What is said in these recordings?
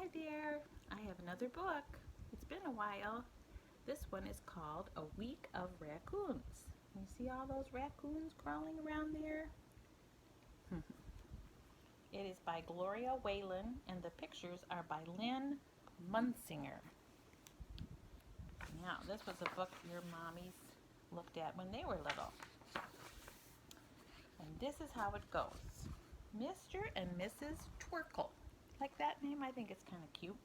Hi there. I have another book. It's been a while. This one is called A Week of Raccoons. You see all those raccoons crawling around there? It is by Gloria Whelan and the pictures are by Lynn Munsinger. Now, this was a book your mommies looked at when they were little. And this is how it goes. Mr. and Mrs. Twerkle. Like that name? I think it's kind of cute.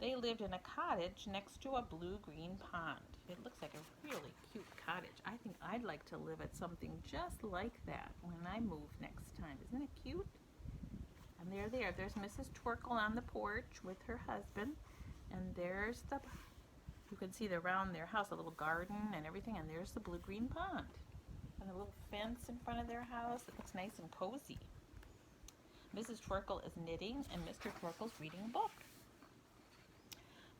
They lived in a cottage next to a blue-green pond. It looks like a really cute cottage. I think I'd like to live at something just like that when I move next time. Isn't it cute? And they're there. There's Mrs. Twerkle on the porch with her husband. And there's you can see around their house, a little garden and everything. And there's the blue-green pond. And a little fence in front of their house. It looks nice and cozy. Mrs. Twerkle is knitting and Mr. Twerkle's reading a book.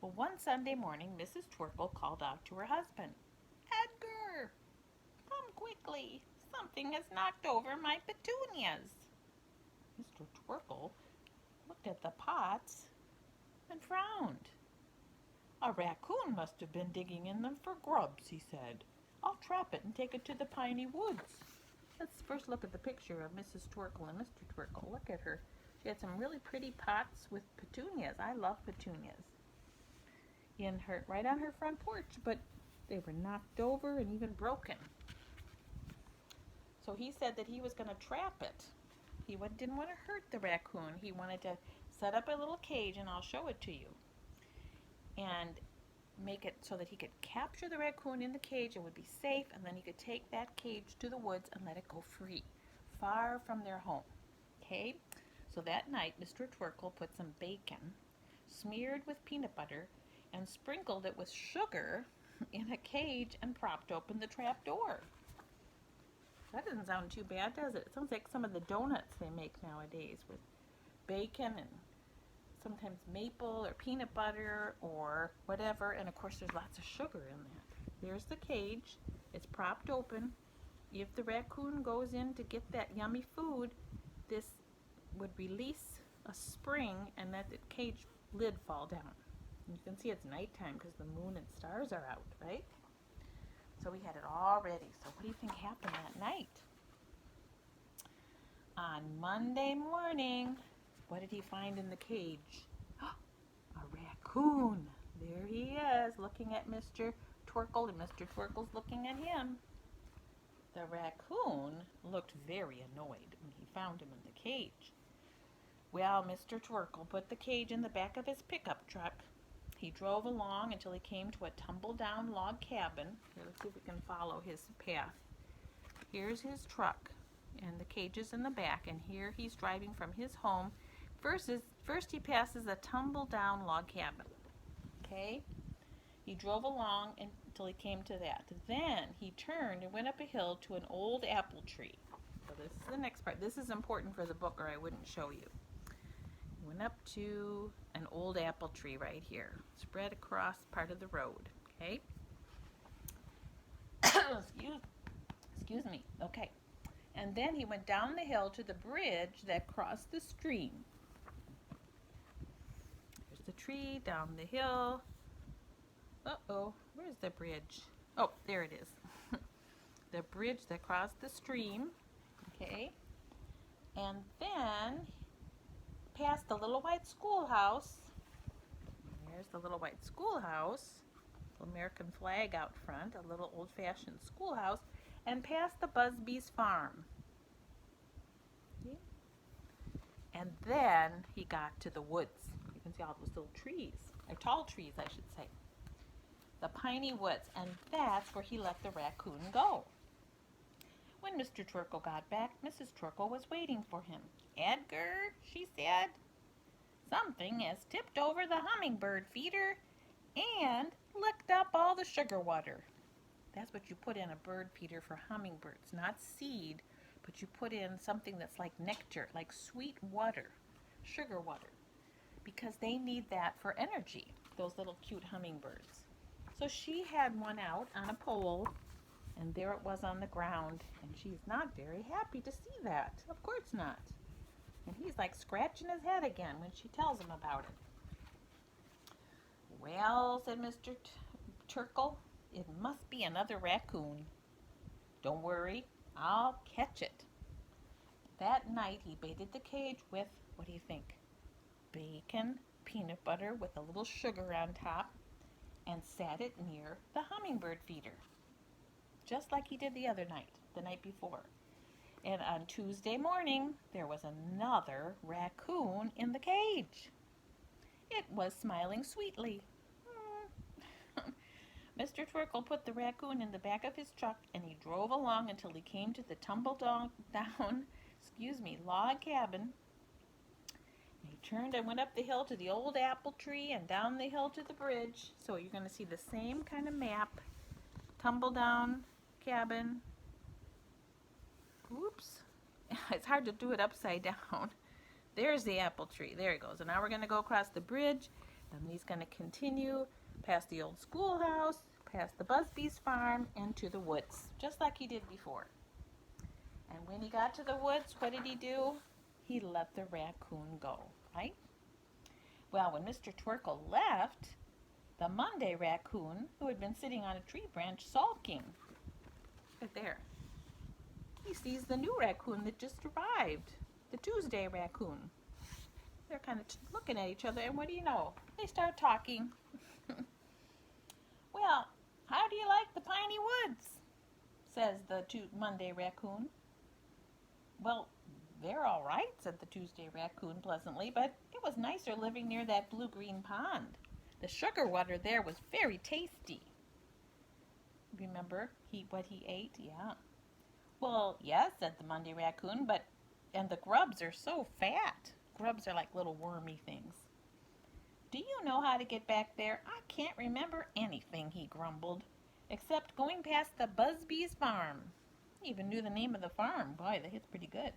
Well, one Sunday morning, Mrs. Twerkle called out to her husband, "Edgar, come quickly. Something has knocked over my petunias." Mr. Twerkle looked at the pots and frowned. "A raccoon must have been digging in them for grubs," he said. "I'll trap it and take it to the piney woods." Let's first look at the picture of Mrs. Twerkle and Mr. Twerkle. Look at her. She had some really pretty pots with petunias. I love petunias. Right on her front porch, but they were knocked over and even broken. So he said that he was going to trap it. He didn't want to hurt the raccoon. He wanted to set up a little cage, and I'll show it to you, and make it so that he could capture the raccoon in the cage. It would be safe, and then he could take that cage to the woods and let it go free, far from their home. Okay? So that night, Mr. Twerkle put some bacon, smeared with peanut butter, and sprinkled it with sugar in a cage and propped open the trap door. That doesn't sound too bad, does it? It sounds like some of the donuts they make nowadays with bacon and sometimes maple or peanut butter or whatever, and of course there's lots of sugar in that. There's the cage. It's propped open. If the raccoon goes in to get that yummy food, this would release a spring and let the cage lid fall down. You can see it's nighttime because the moon and stars are out, right? So we had it all ready. So what do you think happened that night? On Monday morning, what did he find in the cage? A raccoon. There he is, looking at Mr. Twerkle, and Mr. Twerkle's looking at him. The raccoon looked very annoyed when he found him in the cage. Well, Mr. Twerkle put the cage in the back of his pickup truck. He drove along until he came to a tumble-down log cabin. Here, let's see if we can follow his path. Here's his truck, and the cage is in the back, and here he's driving from his home. First he passes a tumble-down log cabin. Okay? He drove along until he came to that. Then he turned and went up a hill to an old apple tree. So this is the next part. This is important for the book, or I wouldn't show you. He went up to an old apple tree right here, spread across part of the road. Okay? Excuse me. Okay. And then he went down the hill to the bridge that crossed the stream. There's the tree, down the hill. Uh-oh, where's the bridge? Oh, there it is. The bridge that crossed the stream. Okay. And then past the little white schoolhouse. There's the little white schoolhouse. American flag out front, a little old-fashioned schoolhouse, and past the Busby's farm. Okay. And then he got to the woods. You can see all those little trees, or tall trees, I should say. The piney woods, and that's where he let the raccoon go. When Mr. Twerkle got back, Mrs. Twerkle was waiting for him. "Edgar," she said, "something has tipped over the hummingbird feeder and licked up all the sugar water." That's what you put in a bird feeder for hummingbirds, not seed, but you put in something that's like nectar, like sweet water, sugar water, because they need that for energy, those little cute hummingbirds. So she had one out on a pole, and there it was on the ground, and she's not very happy to see that. Of course not. And he's like scratching his head again when she tells him about it. Well, said Mr. Turkle, it must be another raccoon. Don't worry, I'll catch it. That night he baited the cage with, what do you think? Bacon, peanut butter with a little sugar on top, and sat it near the hummingbird feeder, just like he did the night before. And on Tuesday morning, there was another raccoon in the cage. It was smiling sweetly. Mr. Twinkle put the raccoon in the back of his truck, and he drove along until he came to the tumble-down log cabin. He turned and went up the hill to the old apple tree and down the hill to the bridge. So you're going to see the same kind of map. Tumble-down cabin. Oops. It's hard to do it upside down. There's the apple tree. There it goes. And now we're going to go across the bridge. Then he's going to continue past the old schoolhouse, past the Busby's farm, and to the woods, just like he did before. And when he got to the woods, what did he do? He let the raccoon go, right? Well, when Mr. Twinkle left, the Monday raccoon, who had been sitting on a tree branch sulking, right there, he sees the new raccoon that just arrived, the Tuesday raccoon. They're kind of looking at each other, and what do you know? They start talking. Well, how do you like the piney woods? Says the Monday raccoon. Well, they're all right, said the Tuesday raccoon pleasantly, but it was nicer living near that blue-green pond. The sugar water there was very tasty. Remember what he ate? Yeah. Well, yes, said the Monday raccoon, and the grubs are so fat. Grubs are like little wormy things. Do you know how to get back there? I can't remember anything, he grumbled, except going past the Busby's farm. He even knew the name of the farm. Boy, that's pretty good.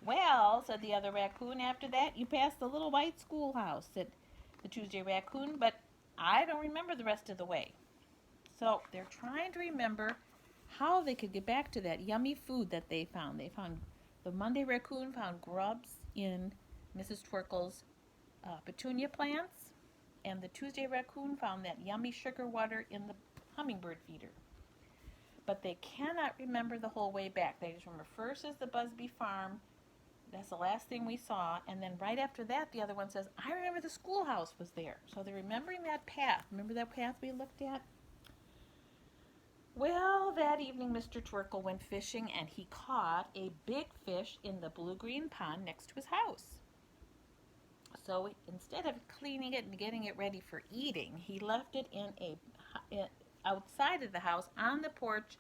Well, said the other raccoon, after that you pass the little white schoolhouse, said the Tuesday raccoon, but I don't remember the rest of the way. So they're trying to remember how they could get back to that yummy food that they found. The Monday raccoon found grubs in Mrs. Twinkle's petunia plants, and the Tuesday raccoon found that yummy sugar water in the hummingbird feeder. But they cannot remember the whole way back. They just remember first is the Busby farm. That's the last thing we saw. And then right after that, the other one says, I remember the schoolhouse was there. So they're remembering that path. Remember that path we looked at? Well, that evening Mr. Twinkle went fishing, and he caught a big fish in the blue-green pond next to his house. So instead of cleaning it and getting it ready for eating, he left it outside of the house on the porch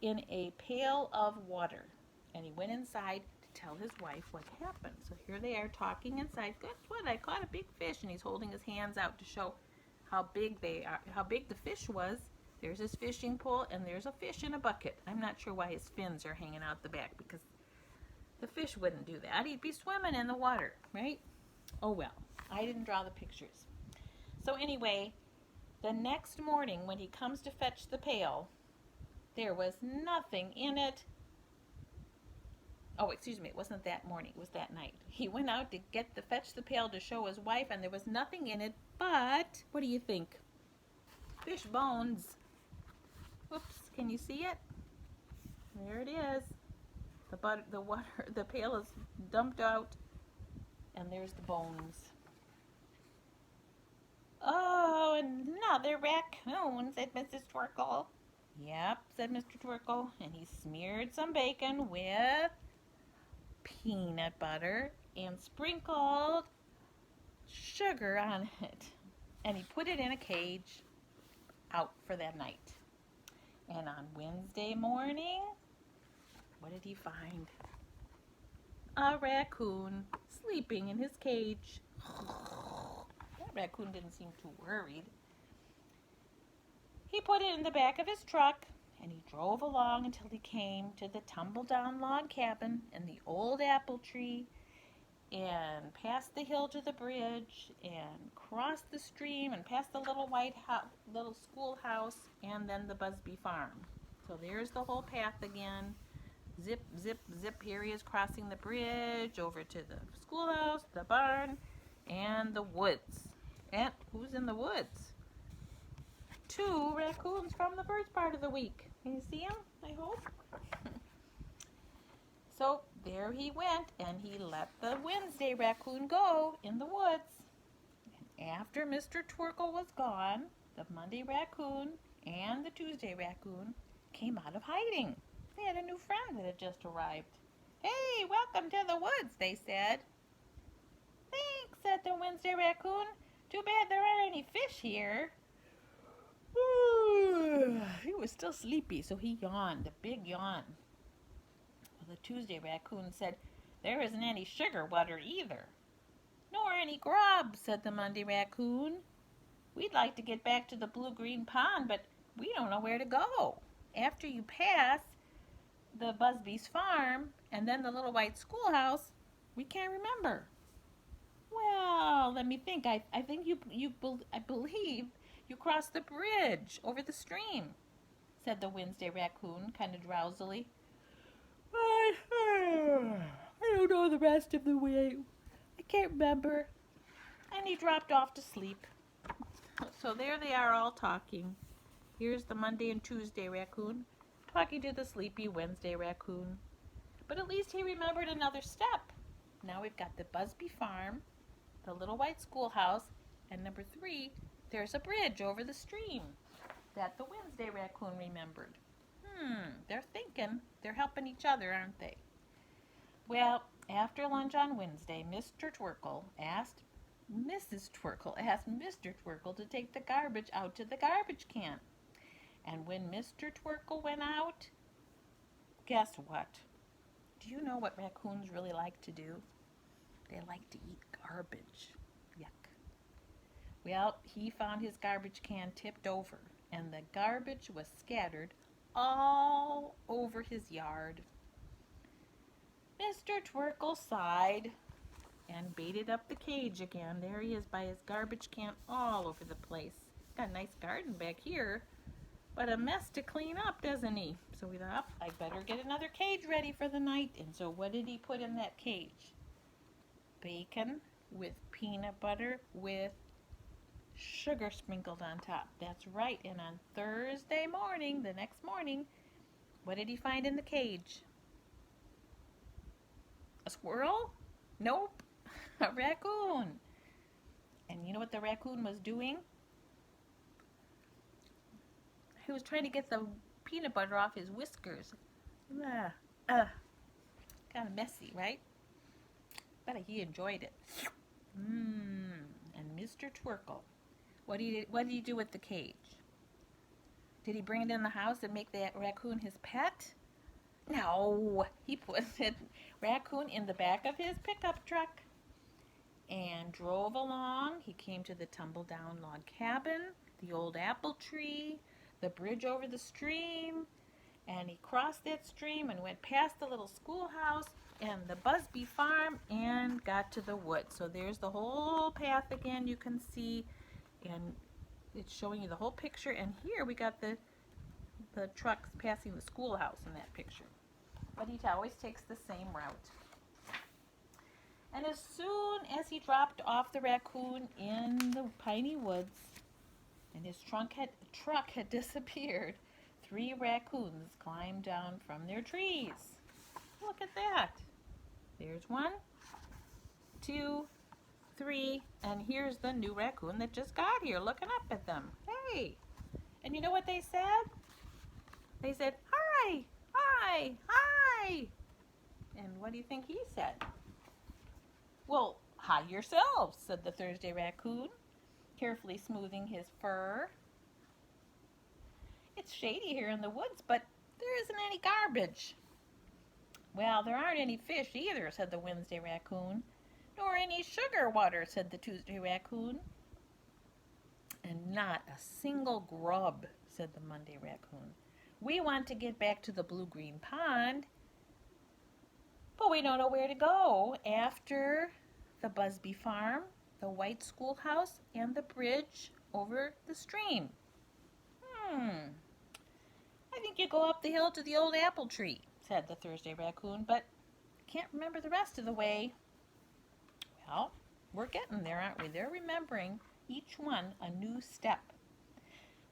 in a pail of water. And he went inside to tell his wife what happened. So here they are talking inside. Guess what? I caught a big fish, and he's holding his hands out to show how big the fish was. There's his fishing pole, and there's a fish in a bucket. I'm not sure why his fins are hanging out the back, because the fish wouldn't do that. He'd be swimming in the water, right? Oh well, I didn't draw the pictures. So anyway, the next morning when he comes to fetch the pail, there was nothing in it. Oh, excuse me, it wasn't that morning, it was that night. He went out to fetch the pail to show his wife, and there was nothing in it but, what do you think? Fish bones. Oops, can you see it? There it is. The pail is dumped out, and there's the bones. Oh, another raccoon, said Mrs. Twinkle. Yep, said Mr. Twinkle, and he smeared some bacon with peanut butter and sprinkled sugar on it. And he put it in a cage out for that night. And on Wednesday morning, what did he find? A raccoon sleeping in his cage. That raccoon didn't seem too worried. He put it in the back of his truck, and he drove along until he came to the tumble-down log cabin and the old apple tree, and past the hill to the bridge, and crossed the stream, and past the little schoolhouse, and then the Busby farm. So there's the whole path again. Zip, zip, zip. Here he is crossing the bridge over to the schoolhouse, the barn, and the woods. And who's in the woods? Two raccoons from the first part of the week. Can you see them? I hope. So there he went, and he let the Wednesday raccoon go in the woods. After Mr. Twinkle was gone, the Monday raccoon and the Tuesday raccoon came out of hiding. They had a new friend that had just arrived. "Hey, welcome to the woods," they said. "Thanks," said the Wednesday raccoon. "Too bad there aren't any fish here." He was still sleepy, so he yawned, a big yawn. Well, the Tuesday raccoon said, "There isn't any sugar water either." "Nor any grub," said the Monday raccoon. "We'd like to get back to the blue-green pond, but we don't know where to go. After you pass the Busby's farm and then the little white schoolhouse, we can't remember." "Well, let me think. I believe you crossed the bridge over the stream," said the Wednesday raccoon, kind of drowsily. "I don't know the rest of the way. I can't remember." And he dropped off to sleep. So there they are all talking. Here's the Monday and Tuesday raccoon talking to the sleepy Wednesday raccoon. But at least he remembered another step. Now we've got the Busby farm, the little white schoolhouse, and number 3, there's a bridge over the stream that the Wednesday raccoon remembered. They're thinking. They're helping each other, aren't they? Well, after lunch on Wednesday, Mrs. Twinkle asked Mr. Twinkle to take the garbage out to the garbage can. And when Mr. Twinkle went out, guess what? Do you know what raccoons really like to do? They like to eat garbage. Yuck. Well, he found his garbage can tipped over, and the garbage was scattered all over his yard. Mr. Twinkle sighed and baited up the cage again. There he is by his garbage can all over the place. Got a nice garden back here, but a mess to clean up, doesn't he? So he thought, I better get another cage ready for the night. And so what did he put in that cage? Bacon with peanut butter with sugar sprinkled on top. That's right. And on Thursday morning, the next morning, what did he find in the cage? A squirrel? Nope. A raccoon. And you know what the raccoon was doing? He was trying to get the peanut butter off his whiskers. Kind of messy, right? But he enjoyed it. And Mr. Twinkle, what did he do with the cage? Did he bring it in the house and make that raccoon his pet? No, he put the raccoon in the back of his pickup truck and drove along. He came to the tumble-down log cabin, the old apple tree, the bridge over the stream, and he crossed that stream and went past the little schoolhouse and the Busby farm and got to the woods. So there's the whole path again you can see, and it's showing you the whole picture. And here we got the trucks passing the schoolhouse in that picture. But he always takes the same route. And as soon as he dropped off the raccoon in the piney woods and his truck had disappeared, 3 raccoons climbed down from their trees. Look at that. There's 1, 2, 3, and here's the new raccoon that just got here looking up at them. Hey! And you know what they said? They said, "Hi! Hi! Hi!" And what do you think he said? "Well, hi yourselves," said the Thursday raccoon, carefully smoothing his fur. "It's shady here in the woods, but there isn't any garbage." "Well, there aren't any fish either," said the Wednesday raccoon. "Nor any sugar water," said the Tuesday raccoon. "And not a single grub," said the Monday raccoon. "We want to get back to the blue-green pond, but we don't know where to go after the Busby farm, the white schoolhouse, and the bridge over the stream." "I think you go up the hill to the old apple tree," said the Thursday raccoon, "but can't remember the rest of the way." Well, we're getting there, aren't we? They're remembering each one a new step.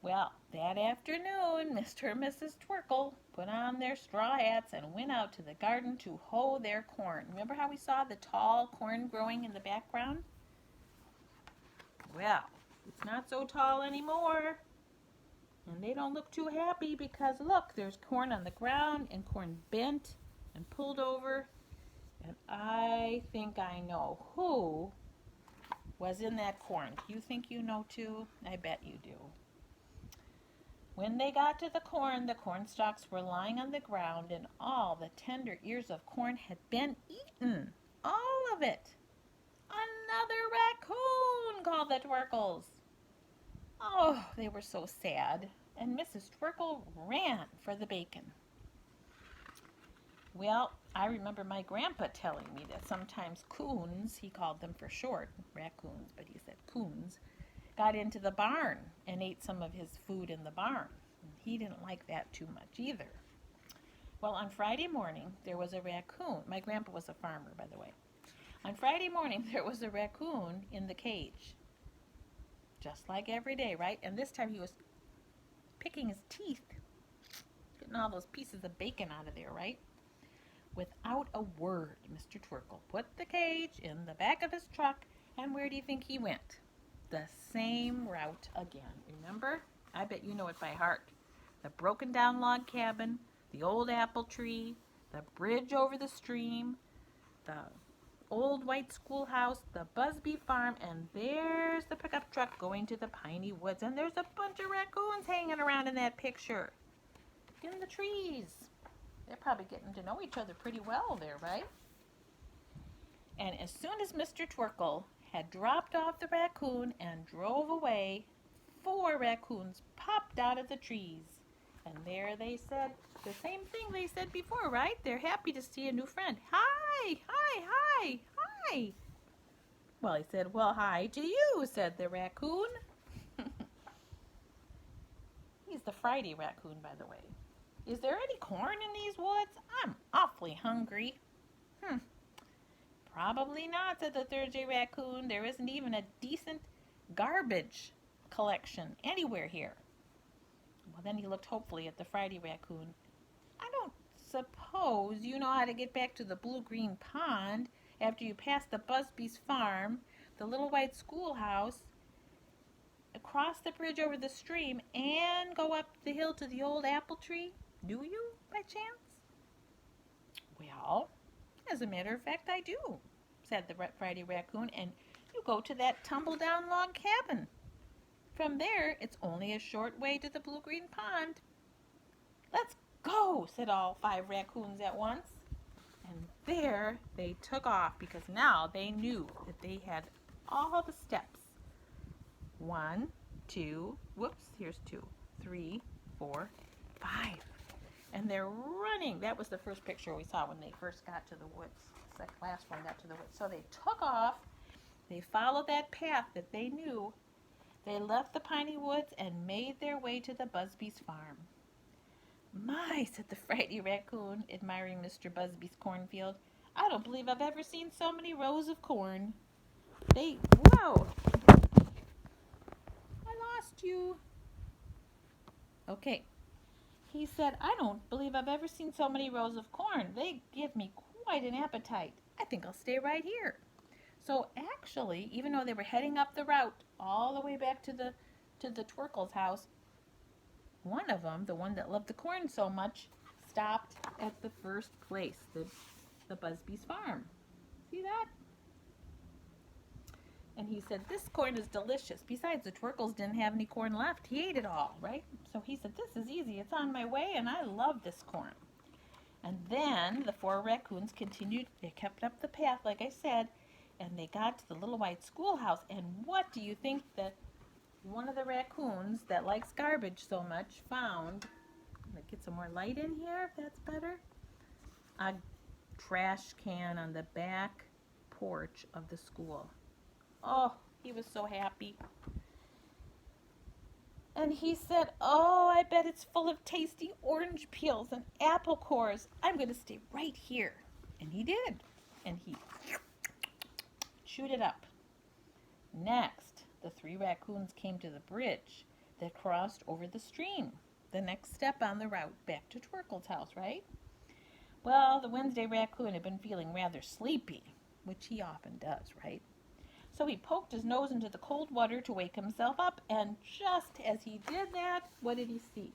Well, that afternoon, Mr. and Mrs. Twinkle put on their straw hats and went out to the garden to hoe their corn. Remember how we saw the tall corn growing in the background? Well, it's not so tall anymore. And they don't look too happy because look, there's corn on the ground and corn bent and pulled over. And I think I know who was in that corn. Do you think you know too? I bet you do. When they got to the corn stalks were lying on the ground and all the tender ears of corn had been eaten. All of it. Another raccoon, called the Twinkles. Oh, they were so sad, and Mrs. Twinkle ran for the bacon. Well, I remember my grandpa telling me that sometimes coons, he called them for short, raccoons, but he said coons, got into the barn and ate some of his food in the barn. He didn't like that too much either. Well, on Friday morning, there was a raccoon. My grandpa was a farmer, by the way. On Friday morning, there was a raccoon in the cage. Just like every day, right? And this time he was picking his teeth, getting all those pieces of bacon out of there, right? Without a word, Mr. Twinkle put the cage in the back of his truck, and where do you think he went? The same route again. Remember? I bet you know it by heart. The broken down log cabin, the old apple tree, the bridge over the stream, the old white schoolhouse, the Busby farm, and there's the pickup truck going to the piney woods. And there's a bunch of raccoons hanging around in that picture. In the trees. They're probably getting to know each other pretty well there, right? And as soon as Mr. Twinkle had dropped off the raccoon and drove away, 4 raccoons popped out of the trees. And there they said the same thing they said before, right? They're happy to see a new friend. Hi, hi, hi, hi. Well, he said, well, hi to you, said the raccoon. He's the Friday raccoon, by the way. Is there any corn in these woods? I'm awfully hungry. Probably not, said the Thursday raccoon. There isn't even a decent garbage collection anywhere here. Well, then he looked hopefully at the Friday raccoon. I don't suppose you know how to get back to the blue-green pond after you pass the Busby's farm, the little white schoolhouse, across the bridge over the stream, and go up the hill to the old apple tree? Do you, by chance? Well, as a matter of fact, I do, said the Friday raccoon, and you go to that tumble-down log cabin. From there, it's only a short way to the blue-green pond. Let's go, said all 5 raccoons at once. And there they took off because now they knew that they had all the steps. 1, 2, whoops, here's 2, 3, 4, 5. And they're running. That was the first picture we saw when they first got to the woods. The last one got to the woods. So they took off. They followed that path that they knew. They left the piney woods and made their way to the Busby's farm. My, said the Friday raccoon, admiring Mr. Busby's cornfield. I don't believe I've ever seen so many rows of corn. Whoa! I lost you. Okay. He said, I don't believe I've ever seen so many rows of corn. They give me quite an appetite. I think I'll stay right here. So actually, even though they were heading up the route all the way back to the Twinkle's house, one of them, the one that loved the corn so much, stopped at the first place, the Busby's farm. See that? And he said, this corn is delicious. Besides, the Twinkles didn't have any corn left. He ate it all, right? So he said, this is easy. It's on my way, and I love this corn. And then the 4 raccoons continued. They kept up the path, like I said, and they got to the little white schoolhouse. And what do you think that one of the raccoons that likes garbage so much found? I'm going to get some more light in here, if that's better. A trash can on the back porch of the school. Oh, he was so happy. And he said, oh, I bet it's full of tasty orange peels and apple cores. I'm going to stay right here. And he did. And he chewed it up. Next, the 3 raccoons came to the bridge that crossed over the stream, the next step on the route back to Twerkle's house, right? Well, the Wednesday raccoon had been feeling rather sleepy, which he often does, right? So he poked his nose into the cold water to wake himself up, and just as he did that, what did he see?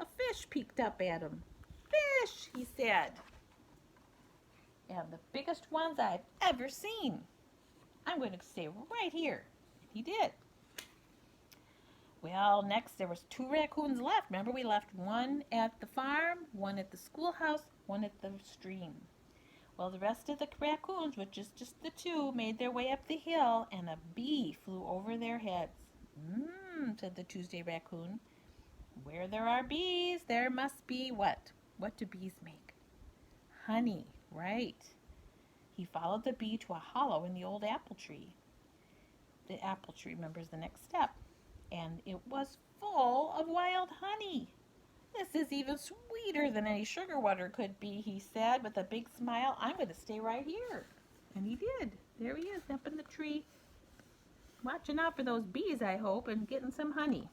A fish peeked up at him. "Fish," he said, "and the biggest ones I've ever seen. I'm going to stay right here." And he did. Well, next there was 2 raccoons left. Remember, we left one at the farm, one at the schoolhouse, one at the stream. Well, the rest of the raccoons, which is just the 2, made their way up the hill, and a bee flew over their heads. Said the Tuesday raccoon. "Where there are bees, there must be" what? What do bees make? Honey, right. He followed the bee to a hollow in the old apple tree. The apple tree, remember, is the next step. And it was full of wild honey. "This is even sweeter than any sugar water could be," he said with a big smile. "I'm going to stay right here." And he did. There he is up in the tree, watching out for those bees, I hope, and getting some honey.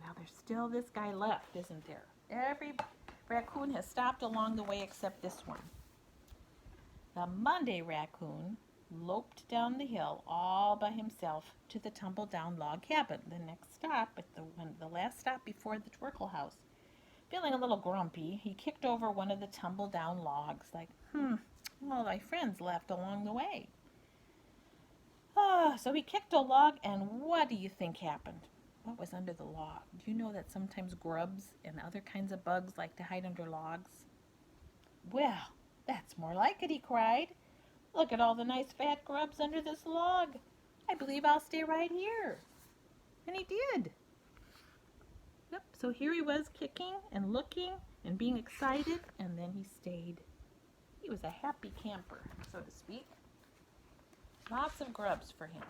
Well, there's still this guy left, isn't there? Every raccoon has stopped along the way except this one. The Monday raccoon loped down the hill all by himself to the tumble-down log cabin, the next stop, at the last stop before the Twerkle house. Feeling a little grumpy, he kicked over one of the tumble-down logs, like, well, my friends left along the way. So he kicked a log, and what do you think happened? What was under the log? Do you know that sometimes grubs and other kinds of bugs like to hide under logs? "Well, that's more like it," he cried. "Look at all the nice fat grubs under this log. I believe I'll stay right here." And he did. Yep, so here he was, kicking and looking and being excited, and then he stayed. He was a happy camper, so to speak. Lots of grubs for him.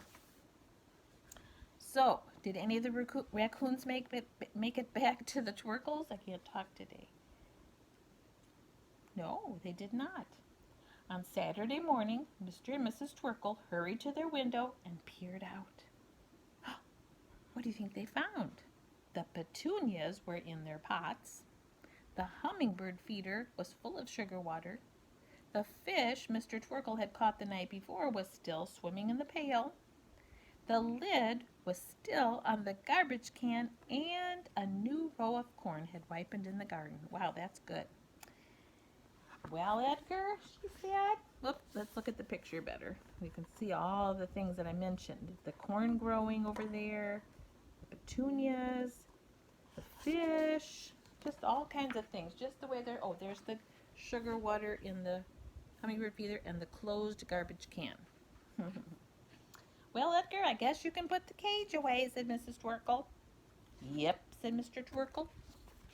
So, did any of the raccoons make it back to the Twerkles? I can't talk today. No, they did not. On Saturday morning, Mr. and Mrs. Twerkle hurried to their window and peered out. What do you think they found? The petunias were in their pots. The hummingbird feeder was full of sugar water. The fish Mr. Twerkle had caught the night before was still swimming in the pail. The lid was still on the garbage can, and a new row of corn had ripened in the garden. Wow, that's good. "Well, Edgar," she said. Whoops, let's look at the picture better. We can see all the things that I mentioned. The corn growing over there, the petunias, the fish, just all kinds of things. Just the way they're, there's the sugar water in the hummingbird feeder and the closed garbage can. "Well, Edgar, I guess you can put the cage away," said Mrs. Twerkle. "Yep," said Mr. Twerkle.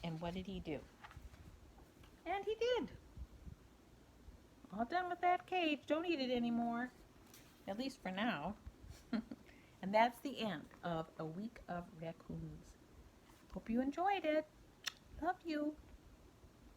And what did he do? And he did. All done with that cage. Don't eat it anymore. At least for now. And that's the end of a week of raccoons. Hope you enjoyed it. Love you.